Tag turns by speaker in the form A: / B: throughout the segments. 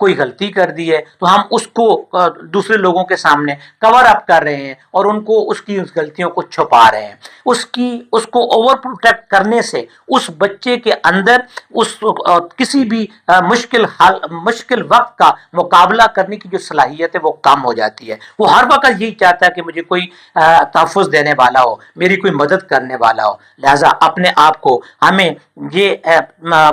A: کوئی غلطی کر دی ہے تو ہم اس کو دوسرے لوگوں کے سامنے کور اپ کر رہے ہیں اور ان کو اس غلطیوں کو چھپا رہے ہیں. اس کو اوور پروٹیکٹ کرنے سے اس بچے کے اندر کسی بھی مشکل وقت کا مقابلہ کرنے کی جو صلاحیت ہے وہ کم ہو جاتی ہے. وہ ہر وقت یہی چاہتا ہے کہ مجھے کوئی تحفظ دینے والا ہو, میری کوئی مدد کرنے والا ہو. لہذا اپنے آپ کو ہمیں یہ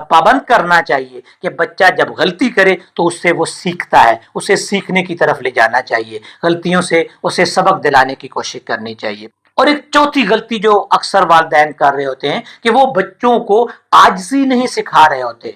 A: پابند کرنا چاہیے کہ بچہ جب غلطی کرے تو اس سے وہ سیکھتا ہے, اسے سیکھنے کی طرف لے جانا چاہیے, غلطیوں سے اسے سبق دلانے کی کوشش کرنی چاہیے. اور ایک چوتھی غلطی جو اکثر والدین کر رہے ہوتے ہیں کہ وہ بچوں کو عاجزی نہیں سکھا رہے ہوتے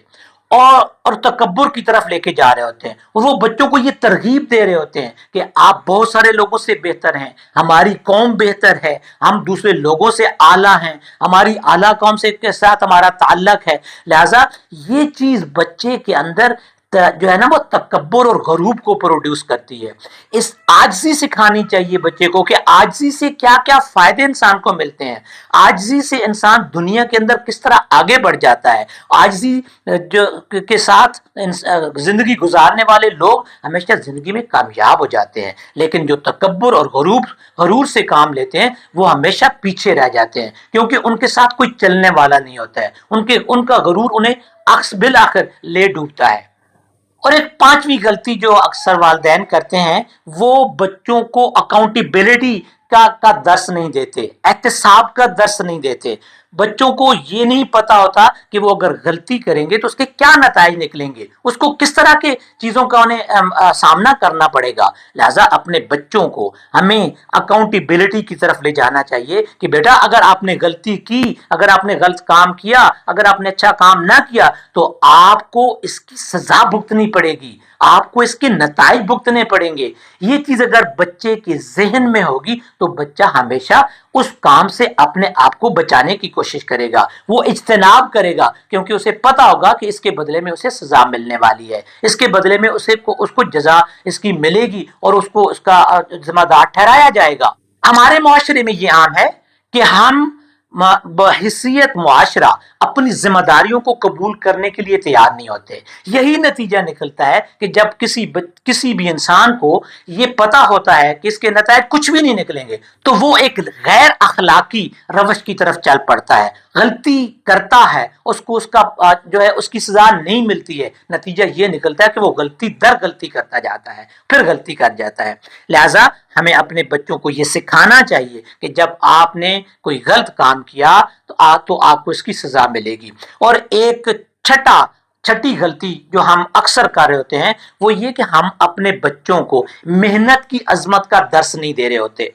A: اور تکبر کی طرف لے کے جا رہے ہوتے ہیں, اور وہ بچوں کو یہ ترغیب دے رہے ہوتے ہیں کہ آپ بہت سارے لوگوں سے بہتر ہیں, ہماری قوم بہتر ہے, ہم دوسرے لوگوں سے اعلیٰ ہیں, ہماری اعلیٰ قوم کے ساتھ ہمارا تعلق ہے. لہذا یہ چیز بچے کے اندر جو ہے نا وہ تکبر اور غرور کو پروڈیوس کرتی ہے. اس عاجزی سکھانی چاہیے بچے کو کہ عاجزی سے کیا کیا فائدے انسان کو ملتے ہیں, عاجزی سے انسان دنیا کے اندر کس طرح آگے بڑھ جاتا ہے. عاجزی کے ساتھ زندگی گزارنے والے لوگ ہمیشہ زندگی میں کامیاب ہو جاتے ہیں, لیکن جو تکبر اور غرور سے کام لیتے ہیں وہ ہمیشہ پیچھے رہ جاتے ہیں, کیونکہ ان کے ساتھ کوئی چلنے والا نہیں ہوتا ہے. ان کا غرور انہیں بالآخر لے ڈوبتا ہے. اور ایک پانچویں غلطی جو اکثر والدین کرتے ہیں وہ بچوں کو اکاؤنٹیبلٹی کا درس نہیں دیتے, احتساب کا درس نہیں دیتے. بچوں کو یہ نہیں پتا ہوتا کہ وہ اگر غلطی کریں گے تو اس کے کیا نتائج نکلیں گے, اس کو کس طرح کے چیزوں کا انہیں سامنا کرنا پڑے گا. لہذا اپنے بچوں کو ہمیں اکاؤنٹیبلٹی کی طرف لے جانا چاہیے کہ بیٹا اگر آپ نے غلطی کی, اگر آپ نے غلط کام کیا, اگر آپ نے اچھا کام نہ کیا تو آپ کو اس کی سزا بھگتنی پڑے گی, آپ کو اس کے نتائج بھگتنے پڑیں گے. یہ چیز اگر بچے کے ذہن میں ہوگی تو بچہ ہمیشہ اس کام سے اپنے آپ کو بچانے کی کوشش کرے گا, وہ اجتناب کرے گا, کیونکہ اسے پتا ہوگا کہ اس کے بدلے میں اسے سزا ملنے والی ہے, اس کے بدلے میں اس کو جزا اس کی ملے گی اور اس کو اس کا ذمہ دار ٹھہرایا جائے گا. ہمارے معاشرے میں یہ عام ہے کہ ہم بحیثیت معاشرہ اپنی ذمہ داریوں کو قبول کرنے کے لیے تیار نہیں ہوتے. یہی نتیجہ نکلتا ہے کہ جب کسی بھی انسان کو یہ پتا ہوتا ہے کہ اس کے نتائج کچھ بھی نہیں نکلیں گے تو وہ ایک غیر اخلاقی روش کی طرف چل پڑتا ہے, غلطی کرتا ہے, اس کو اس کی سزا نہیں ملتی ہے. نتیجہ یہ نکلتا ہے کہ وہ غلطی در غلطی کرتا جاتا ہے, پھر غلطی کر جاتا ہے. لہذا ہمیں اپنے بچوں کو یہ سکھانا چاہیے کہ جب آپ نے کوئی غلط کام کیا تو آپ کو اس کی سزا ملے گی. اور ایک چھٹی غلطی جو ہم اکثر کر رہے ہوتے ہیں وہ یہ کہ ہم اپنے بچوں کو محنت کی عظمت کا درس نہیں دے رہے ہوتے.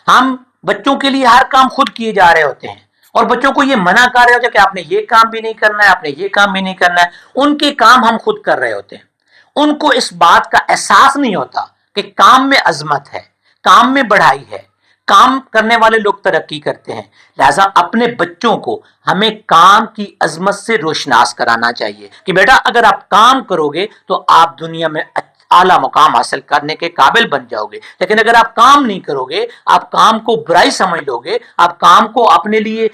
A: ہم بچوں کے لیے ہر کام خود کیے جا رہے ہوتے ہیں اور بچوں کو یہ منع کر رہے ہوتے ہیں کہ آپ نے یہ کام بھی نہیں کرنا ہے, آپ نے یہ کام بھی نہیں کرنا ہے. ان کے کام ہم خود کر رہے ہوتے ہیں. ان کو اس بات کا احساس نہیں ہوتا کہ کام میں عظمت ہے, کام میں بڑھائی ہے, کام کرنے والے لوگ ترقی کرتے ہیں. لہذا اپنے بچوں کو ہمیں کام کی عظمت سے روشناس کرانا چاہیے کہ بیٹا اگر آپ کام کرو گے تو آپ دنیا میں اعلیٰ مقام حاصل کرنے کے قابل بن جاؤ گے, لیکن اگر آپ کام نہیں کرو گے, آپ کام کو برائی سمجھ لو گے, آپ کام کو اپنے لیے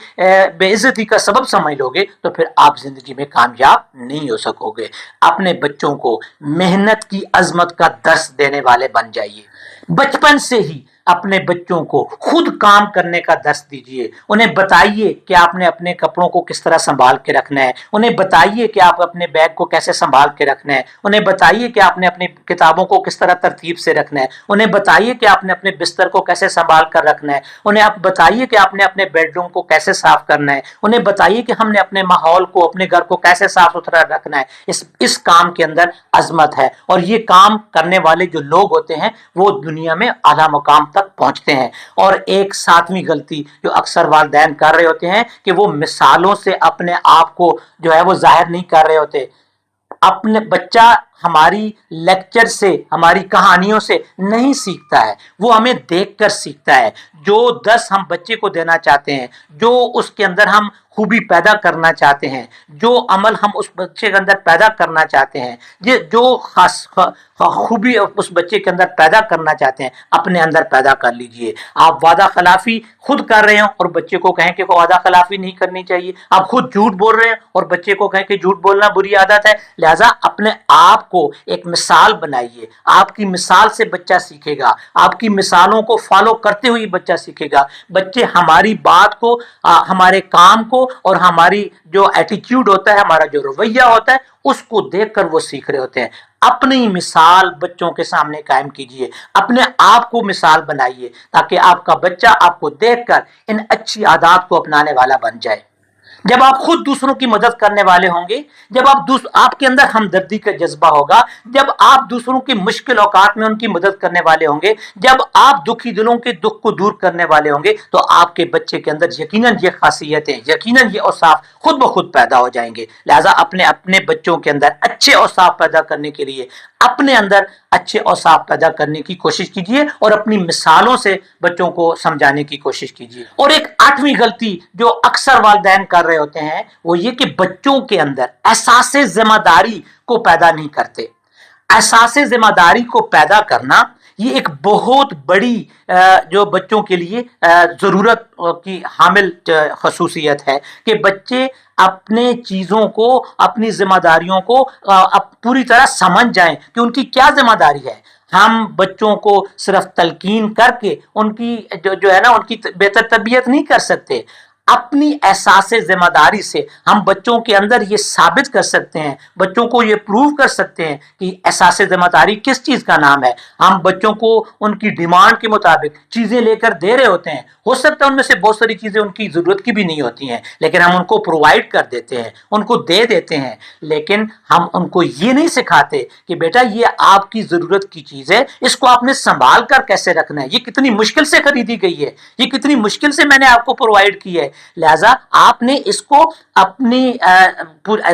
A: بے عزتی کا سبب سمجھ لو گے تو پھر آپ زندگی میں کامیاب نہیں ہو سکو گے. اپنے بچوں کو محنت کی عظمت کا درس دینے والے بن جائیے. بچپن سے ہی اپنے بچوں کو خود کام کرنے کا درس دیجیے. انہیں بتائیے کہ آپ نے اپنے کپڑوں کو کس طرح سنبھال کے رکھنا ہے, انہیں بتائیے کہ آپ اپنے بیگ کو کیسے سنبھال کے رکھنا ہے, انہیں بتائیے کہ آپ نے اپنی کتابوں کو کس طرح ترتیب سے رکھنا ہے, انہیں بتائیے کہ آپ نے اپنے بستر کو کیسے سنبھال کر رکھنا ہے, انہیں آپ بتائیے کہ آپ نے اپنے بیڈ روم کو کیسے صاف کرنا ہے, انہیں بتائیے کہ ہم نے اپنے ماحول کو, اپنے گھر کو کیسے صاف ستھرا رکھنا ہے. اس کام کے اندر عظمت ہے اور یہ کام کرنے والے جو لوگ ہوتے ہیں وہ دنیا میں اعلیٰ مقام تک پہنچتے ہیں. اور ایک ساتویں غلطی جو اکثر والدین کر رہے ہوتے ہیں کہ وہ مثالوں سے اپنے آپ کو جو ہے وہ ظاہر نہیں کر رہے ہوتے. اپنے بچہ ہماری لیکچر سے, ہماری کہانیوں سے نہیں سیکھتا ہے, وہ ہمیں دیکھ کر سیکھتا ہے. جو درس ہم بچے کو دینا چاہتے ہیں, جو اس کے اندر ہم خوبی پیدا کرنا چاہتے ہیں, جو عمل ہم اس بچے کے اندر پیدا کرنا چاہتے ہیں, جو خاص خوبی اس بچے کے اندر پیدا کرنا چاہتے ہیں, اپنے اندر پیدا کر لیجئے. آپ وعدہ خلافی خود کر رہے ہیں اور بچے کو کہیں کہ وعدہ خلافی نہیں کرنی چاہیے, آپ خود جھوٹ بول رہے ہیں اور بچے کو کہیں کہ جھوٹ بولنا بری عادت ہے, لہذا اپنے آپ کو ایک مثال بنائیے. آپ کی مثال سے بچہ سیکھے گا, آپ کی مثالوں کو فالو کرتے ہوئے بچہ سیکھے گا. بچے ہماری بات کو, ہمارے کام کو اور ہماری جو ایٹیٹیوڈ ہوتا ہے, ہمارا جو رویہ ہوتا ہے, اس کو دیکھ کر وہ سیکھ رہے ہوتے ہیں. اپنی مثال بچوں کے سامنے قائم کیجئے, اپنے آپ کو مثال بنائیے تاکہ آپ کا بچہ آپ کو دیکھ کر ان اچھی عادات کو اپنانے والا بن جائے. جب آپ خود دوسروں کی مدد کرنے والے ہوں گے, جب آپ کے اندر ہمدردی کا جذبہ ہوگا, جب آپ دوسروں کی مشکل اوقات میں ان کی مدد کرنے والے ہوں گے, جب آپ دکھی دلوں کے دکھ کو دور کرنے والے ہوں گے, تو آپ کے بچے کے اندر یقیناً یہ خاصیتیں, یقیناً یہ اوصاف خود بخود پیدا ہو جائیں گے. لہذا اپنے بچوں کے اندر اچھے اوصاف پیدا کرنے کے لیے اپنے اندر اچھے اوصاف پیدا کرنے کی کوشش کیجیے اور اپنی مثالوں سے بچوں کو سمجھانے کی کوشش کیجیے. اور ایک 8ویں غلطی جو اکثر والدین کر رہے ہوتے ہیں وہ یہ کہ بچوں کے اندر احساس ذمہ داری کو پیدا نہیں کرتے. احساس ذمہ داری کو پیدا کرنا یہ ایک بہت بڑی جو بچوں کے لیے ضرورت کی حامل خصوصیت ہے کہ بچے اپنے چیزوں کو, اپنی ذمہ داریوں کو پوری طرح سمجھ جائیں کہ ان کی کیا ذمہ داری ہے. ہم بچوں کو صرف تلقین کر کے ان کی جو ہے نا ان کی بہتر تربیت نہیں کر سکتے. اپنی احساس ذمہ داری سے ہم بچوں کے اندر یہ ثابت کر سکتے ہیں, بچوں کو یہ پروو کر سکتے ہیں کہ احساس ذمہ داری کس چیز کا نام ہے. ہم بچوں کو ان کی ڈیمانڈ کے مطابق چیزیں لے کر دے رہے ہوتے ہیں, ہو سکتا ہے ان میں سے بہت ساری چیزیں ان کی ضرورت کی بھی نہیں ہوتی ہیں, لیکن ہم ان کو پرووائڈ کر دیتے ہیں, ان کو دے دیتے ہیں, لیکن ہم ان کو یہ نہیں سکھاتے کہ بیٹا یہ آپ کی ضرورت کی چیز ہے, اس کو آپ نے سنبھال کر کیسے رکھنا ہے, یہ کتنی مشکل سے خریدی گئی ہے, یہ کتنی مشکل سے میں نے آپ کو پرووائڈ کی ہے. لہذا آپ نے اس کو اپنی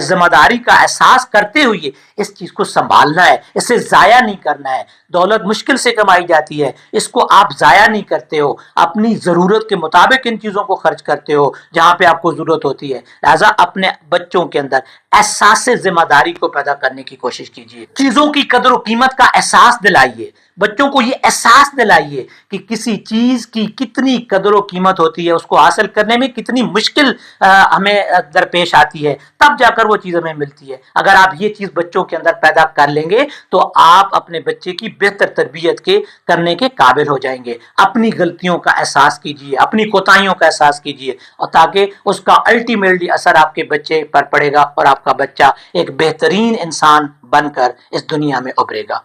A: ذمہ داری کا احساس کرتے ہوئے اس چیز کو سنبھالنا ہے, اسے ضائع نہیں کرنا ہے. دولت مشکل سے کمائی جاتی ہے, اس کو آپ ضائع نہیں کرتے ہو, اپنی ضرورت کے مطابق ان چیزوں کو خرچ کرتے ہو جہاں پہ آپ کو ضرورت ہوتی ہے. لہذا اپنے بچوں کے اندر احساس ذمہ داری کو پیدا کرنے کی کوشش کیجیے. چیزوں کی قدر و قیمت کا احساس دلائیے, بچوں کو یہ احساس دلائیے کہ کسی چیز کی کتنی قدر و قیمت ہوتی ہے, اس کو حاصل کرنے میں کتنی مشکل ہمیں درپیش آتی ہے, تب جا کر وہ چیز ہمیں ملتی ہے. اگر آپ یہ چیز بچوں کے اندر پیدا کر لیں گے تو آپ اپنے بچے کی بہتر تربیت کرنے کے قابل ہو جائیں گے. اپنی غلطیوں کا احساس کیجیے, اپنی کوتاہیوں کا احساس کیجیے, اور تاکہ اس کا الٹیمیٹلی اثر آپ کے بچے پر پڑے گا اور آپ کا بچہ ایک بہترین انسان بن کر اس دنیا میں ابھرے گا.